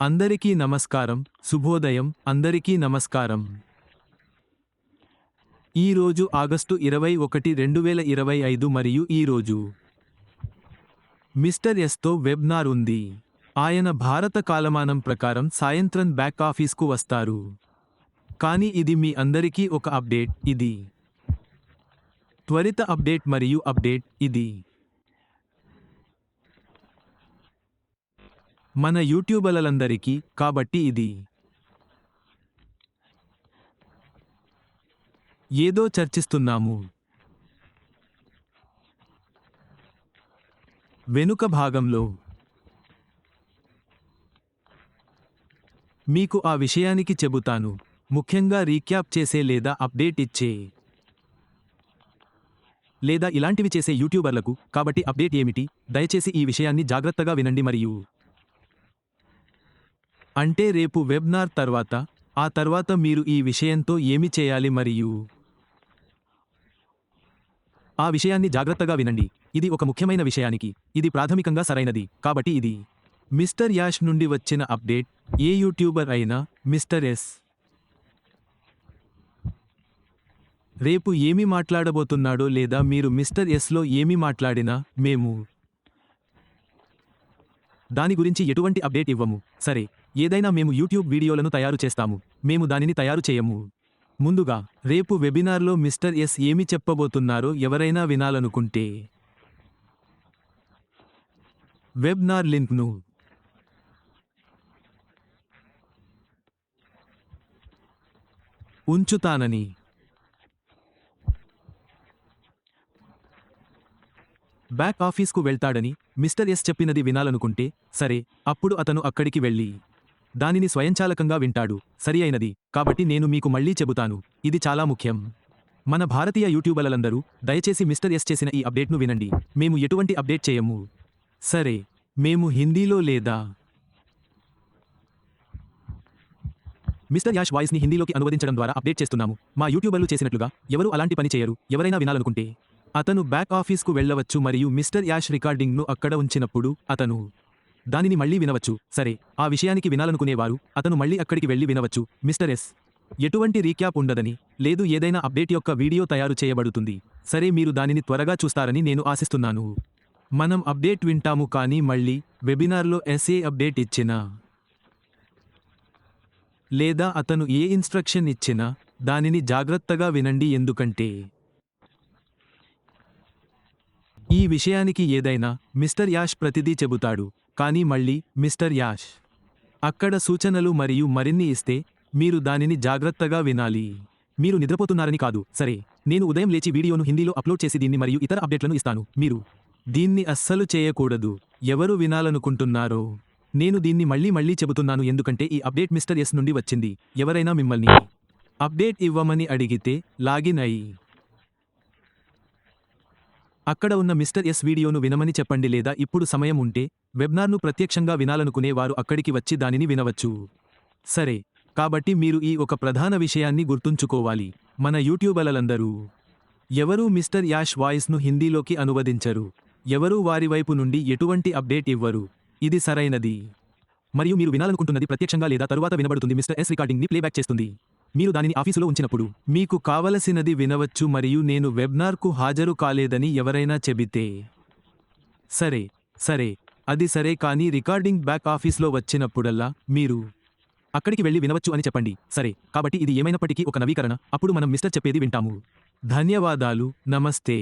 అందరికీ నమస్కారం, శుభోదయం, అందరికీ నమస్కారం. ఈరోజు ఆగస్టు 21, 2025 మరియు ఈరోజు మిస్టర్ ఎస్తో వెబ్నార్ ఉంది. ఆయన భారత కాలమానం ప్రకారం సాయంత్రం బ్యాక్ ఆఫీస్కు వస్తారు. కానీ ఇది మీ అందరికీ ఒక అప్డేట్. ఇది త్వరిత అప్డేట్ మరియు అప్డేట్ ఇది మన యూట్యూబర్లందరికీ, కాబట్టి ఇది ఏదో చర్చిస్తున్నాము. వెనుక భాగంలో మీకు ఆ విషయానికి చెబుతాను, ముఖ్యంగా రీక్యాప్ చేసే లేదా అప్డేట్ ఇచ్చే లేదా ఇలాంటివి చేసే యూట్యూబర్లకు. కాబట్టి అప్డేట్ ఏమిటి? దయచేసి ఈ విషయాన్ని జాగ్రత్తగా వినండి. మరియు అంటే రేపు వెబ్నార్ తర్వాత, ఆ తర్వాత మీరు ఈ విషయంతో ఏమి చేయాలి మరియు ఆ విషయాన్ని జాగ్రత్తగా వినండి. ఇది ఒక ముఖ్యమైన విషయానికి, ఇది ప్రాథమికంగా సరైనది. కాబట్టి ఇది మిస్టర్ యాష్ నుండి వచ్చిన అప్డేట్. ఏ యూట్యూబర్ అయినా మిస్టర్ ఎస్ రేపు ఏమి మాట్లాడబోతున్నాడో లేదా మీరు మిస్టర్ ఎస్లో ఏమి మాట్లాడినా మేము దాని గురించి ఎటువంటి అప్డేట్ ఇవ్వము. సరే, ఏదైనా మేము యూట్యూబ్ వీడియోలను తయారు చేస్తాము, మేము దానిని తయారు చేయము. ముందుగా రేపు వెబినార్లో మిస్టర్ ఎస్ ఏమి చెప్పబోతున్నారో ఎవరైనా వినాలనుకుంటే వెబ్నార్ లింక్ను ఉంచుతానని బ్యాక్ ఆఫీస్కు వెళ్తాడని మిస్టర్ ఎస్ చెప్పినది వినాలనుకుంటే సరే, అప్పుడు అతను అక్కడికి వెళ్ళి దానిని స్వయంచాలకంగా వింటాడు. సరి అయినది. కాబట్టి నేను మీకు మళ్ళీ చెబుతాను, ఇది చాలా ముఖ్యం. మన భారతీయ యూట్యూబర్లందరూ దయచేసి మిస్టర్ ఎస్ చేసిన ఈ అప్డేట్ను వినండి. మేము ఎటువంటి అప్డేట్ చేయము. సరే, మేము హిందీలో లేదా మిస్టర్ యాష్ వాయిస్ని హిందీలోకి అనువదించడం ద్వారా అప్డేట్ చేస్తున్నాము. మా యూట్యూబర్లు చేసినట్లుగా ఎవరూ అలాంటి పని చేయరు. ఎవరైనా వినాలనుకుంటే అతను బ్యాక్ ఆఫీస్కు వెళ్ళవచ్చు మరియు మిస్టర్ యాష్ రికార్డింగ్ను అక్కడ ఉంచినప్పుడు అతను దానిని మళ్ళీ వినవచ్చు. సరే, ఆ విషయానికి వినాలనుకునేవారు అతను మళ్ళీ అక్కడికి వెళ్ళి వినవచ్చు. మిస్టర్ ఎస్ ఎటువంటి రీక్యాప్ ఉండదని, లేదు ఏదైనా అప్డేట్ యొక్క వీడియో తయారు చేయబడుతుంది. సరే, మీరు దానిని త్వరగా చూస్తారని నేను ఆశిస్తున్నాను. మనం అప్డేట్ వింటాము, కానీ మళ్ళీ వెబినార్లో ఎస్ఏ అప్డేట్ ఇచ్చినా లేదా అతను ఏ ఇన్స్ట్రక్షన్ ఇచ్చినా దానిని జాగ్రత్తగా వినండి. ఎందుకంటే ఈ విషయానికి ఏదైనా మిస్టర్ యాష్ ప్రతిదీ చెబుతాడు, కానీ మళ్ళీ మిస్టర్ యాష్ అక్కడ సూచనలు మరియు మరిన్ని ఇస్తే మీరు దానిని జాగ్రత్తగా వినాలి. మీరు నిద్రపోతున్నారని కాదు. సరే, నేను ఉదయం లేచి వీడియోను హిందీలో అప్లోడ్ చేసి దీన్ని మరియు ఇతర అప్డేట్లను ఇస్తాను. మీరు దీన్ని అస్సలు చేయకూడదు. ఎవరు వినాలనుకుంటున్నారో నేను దీన్ని మళ్ళీ చెబుతున్నాను, ఎందుకంటే ఈ అప్డేట్ మిస్టర్ ఎస్ నుండి వచ్చింది. ఎవరైనా మిమ్మల్ని అప్డేట్ ఇవ్వమని అడిగితే లాగిన్ అయ్యి అక్కడ ఉన్న మిస్టర్ ఎస్ వీడియోను వినమని చెప్పండి, లేదా ఇప్పుడు సమయం ఉంటే వెబ్నార్ను ప్రత్యక్షంగా వినాలనుకునే వారు అక్కడికి వచ్చి దానిని వినవచ్చు. సరే, కాబట్టి మీరు ఈ ఒక ప్రధాన విషయాన్ని గుర్తుంచుకోవాలి. మన యూట్యూబర్లందరూ ఎవరూ మిస్టర్ యాష్ వాయిస్ను హిందీలోకి అనువదించరు. ఎవరూ వారి వైపు నుండి ఎటువంటి అప్డేట్ ఇవ్వరు. ఇది సరైనది. మరియు మీరు వినాలనుకుంటున్నది ప్రత్యక్షంగా లేదా తరువాత వినబడుతుంది. మిస్టర్ ఎస్ రికార్డింగ్ని ప్లేబ్యాక్ చేస్తుంది. మీరు దానిని ఆఫీసులో ఉంచినప్పుడు మీకు కావలసినది వినవచ్చు. మరియు నేను వెబ్నార్కు హాజరు కాలేదని ఎవరైనా చెబితే సరే, అది సరే, కానీ రికార్డింగ్ బ్యాక్ ఆఫీస్లో వచ్చినప్పుడల్లా మీరు అక్కడికి వెళ్ళి వినవచ్చు అని చెప్పండి. సరే, కాబట్టి ఇది ఏమైనప్పటికీ ఒక నవీకరణ. అప్పుడు మనం మిస్టర్ చెప్పేది వింటాము. ధన్యవాదాలు. నమస్తే.